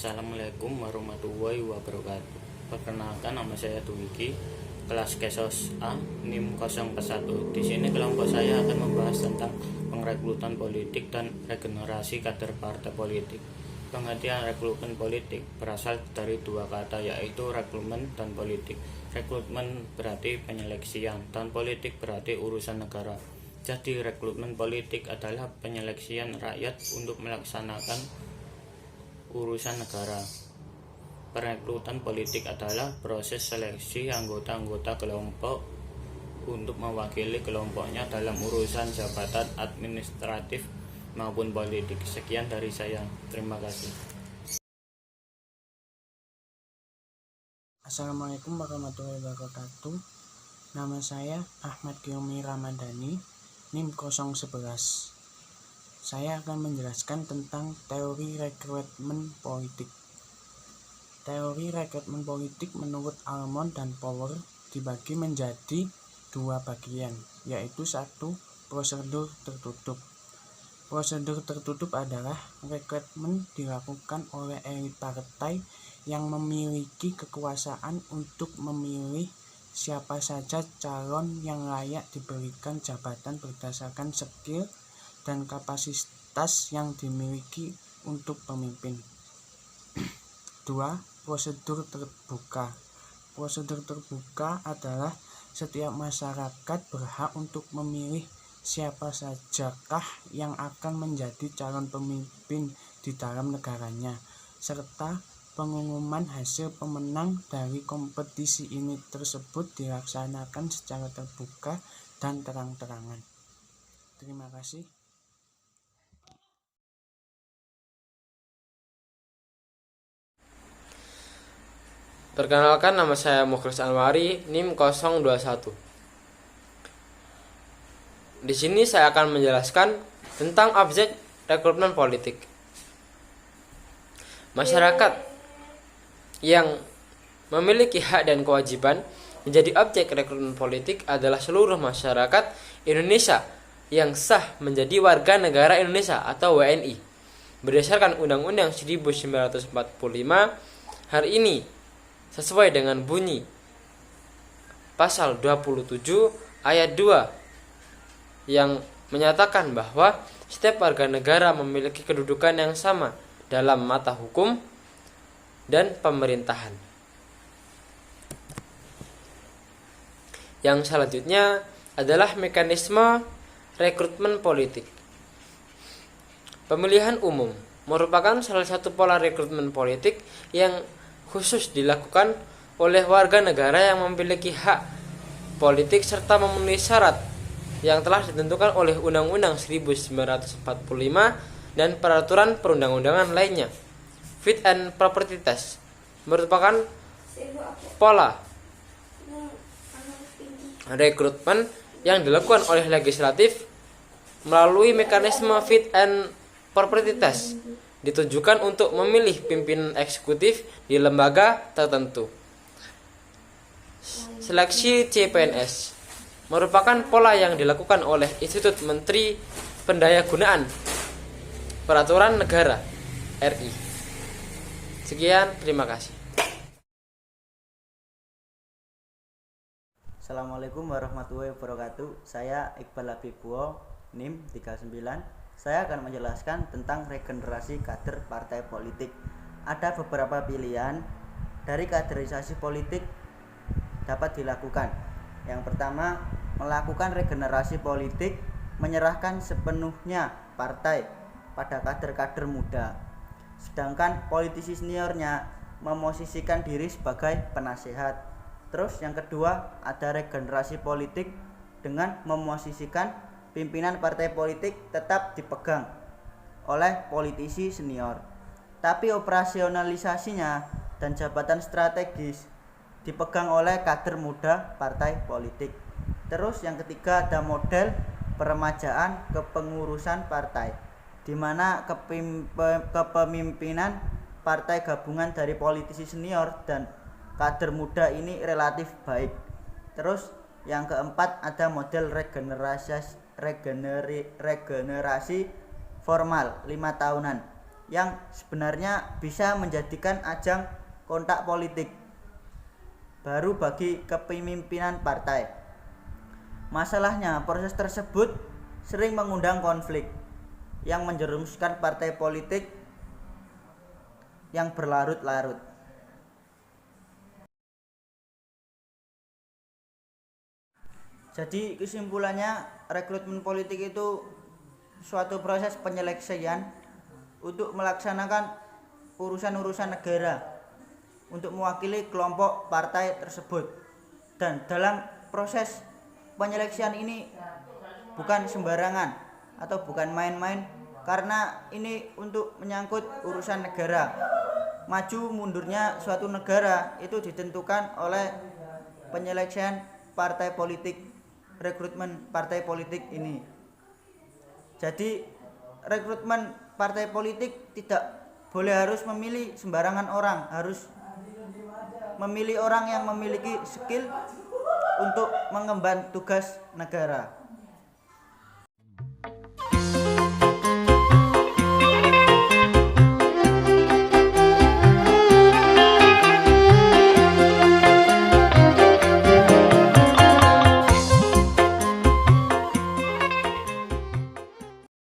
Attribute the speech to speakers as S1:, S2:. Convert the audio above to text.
S1: Assalamualaikum warahmatullahi wabarakatuh. Perkenalkan, nama saya Dwiki, kelas Kesos A, NIM 01. Di sini kelompok saya akan membahas tentang pengrekrutan politik dan regenerasi kader partai politik. Pengertian rekrutmen politik berasal dari dua kata, yaitu rekrutmen dan politik. Rekrutmen berarti penyeleksian dan politik berarti urusan negara. Jadi rekrutmen politik adalah penyeleksian rakyat untuk melaksanakan urusan negara. Perekrutan politik adalah proses seleksi anggota-anggota kelompok untuk mewakili kelompoknya dalam urusan jabatan administratif maupun politik. Sekian dari saya. Terima kasih.
S2: Assalamualaikum warahmatullahi wabarakatuh. Nama saya Ahmad Gyomi Ramadhani, NIM 011. Saya akan menjelaskan tentang teori rekrutmen politik. Teori rekrutmen politik menurut Almond dan Power dibagi menjadi dua bagian, yaitu satu, prosedur tertutup. Prosedur tertutup adalah rekrutmen dilakukan oleh elit partai yang memiliki kekuasaan untuk memilih siapa saja calon yang layak diberikan jabatan berdasarkan skill dan kapasitas yang dimiliki untuk pemimpin. 2. Prosedur terbuka. Prosedur terbuka adalah setiap masyarakat berhak untuk memilih siapa sajakah yang akan menjadi calon pemimpin di dalam negaranya, serta pengumuman hasil pemenang dari kompetisi ini tersebut dilaksanakan secara terbuka dan terang-terangan. Terima kasih.
S3: Perkenalkan, nama saya Mukhlis Anwari, NIM 021. Di sini saya akan menjelaskan tentang objek rekrutmen politik. Masyarakat yang memiliki hak dan kewajiban menjadi objek rekrutmen politik adalah seluruh masyarakat Indonesia yang sah menjadi warga negara Indonesia atau WNI. Berdasarkan Undang-Undang 1945, hari ini sesuai dengan bunyi pasal 27 ayat 2 yang menyatakan bahwa setiap warga negara memiliki kedudukan yang sama dalam mata hukum dan pemerintahan. Yang selanjutnya adalah mekanisme rekrutmen politik. Pemilihan umum merupakan salah satu pola rekrutmen politik yang khusus dilakukan oleh warga negara yang memiliki hak politik serta memenuhi syarat yang telah ditentukan oleh Undang-Undang 1945 dan peraturan perundang-undangan lainnya. Fit and property test merupakan pola rekrutmen yang dilakukan oleh legislatif melalui mekanisme fit and property test ditujukan untuk memilih pimpinan eksekutif di lembaga tertentu. Seleksi CPNS merupakan pola yang dilakukan oleh Institut Menteri Pendayagunaan Peraturan Negara RI. Sekian, terima kasih.
S4: Assalamualaikum warahmatullahi wabarakatuh. Saya Iqbal Habibuwo, NIM 39. Saya akan menjelaskan tentang regenerasi kader partai politik. Ada beberapa pilihan dari kaderisasi politik dapat dilakukan. Yang pertama, melakukan regenerasi politik, menyerahkan sepenuhnya partai pada kader-kader muda, sedangkan politisi seniornya memosisikan diri sebagai penasehat. Terus yang kedua, ada regenerasi politik dengan memosisikan pimpinan partai politik tetap dipegang oleh politisi senior, tapi operasionalisasinya dan jabatan strategis dipegang oleh kader muda partai politik. Terus yang ketiga, ada model peremajaan kepengurusan partai, di mana kepemimpinan partai gabungan dari politisi senior dan kader muda ini relatif baik. Terus yang keempat, ada model regenerasi formal 5 tahunan, yang sebenarnya bisa menjadikan ajang kontak politik baru bagi kepemimpinan partai. Masalahnya, proses tersebut sering mengundang konflik yang menjerumuskan partai politik yang berlarut-larut. Jadi kesimpulannya, rekrutmen politik itu suatu proses penyeleksian untuk melaksanakan urusan-urusan negara untuk mewakili kelompok partai tersebut. Dan dalam proses penyeleksian ini bukan sembarangan atau bukan main-main, karena ini untuk menyangkut urusan negara. Maju mundurnya suatu negara itu ditentukan oleh penyeleksian partai politik, rekrutmen partai politik ini. Jadi rekrutmen partai politik tidak boleh harus memilih sembarangan orang, harus memilih orang yang memiliki skill untuk mengemban tugas negara.